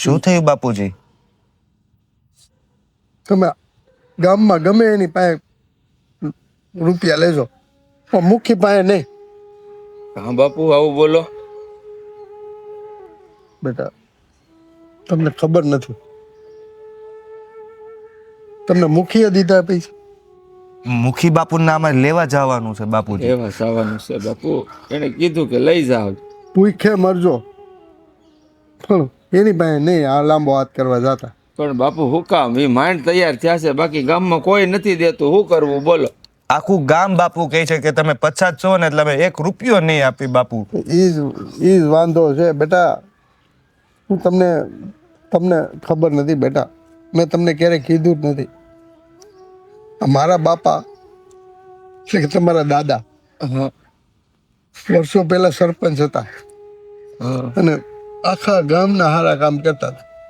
શું થયું બાપુજી? તમે ગામમાં ગમે એની પાસે રૂપિયા લેજો પણ મુખી પાસે નહીં. હા બાપુ આવું બોલો. બેટા તમને ખબર નથી, તમને મુખીએ દીધા પૈસા. મુખી બાપુ નામે લેવા જવાનું છે બાપુજી. એવા સાવાનું છે બાપુ, એને કીધું કે લઈ જાવ. ભૂખે મરજો પણ એની પાસે નહીં આ લાંબો હાથ કરવા જતા. પણ બાપુ હું કામ એ માંડ તૈયાર થયા છે, બાકી ગામમાં કોઈ નથી દેતું, શું કરવું બોલો. આખું ગામ બાપુ કહે છે કે તમે પછાત છો ને એટલે અમે 1 રૂપિયો નહીં આપી બાપુ. ઈ જ વાંધો છે બેટા. હું તમને ખબર નથી બેટા, મેં તમને ક્યારેય કીધું જ નથી. મારા બાપા એટલે કે તમારા દાદા હા વર્ષો પહેલા સરપંચ હતા હા અને આખા ગામના સારા કામ કરતા હતા.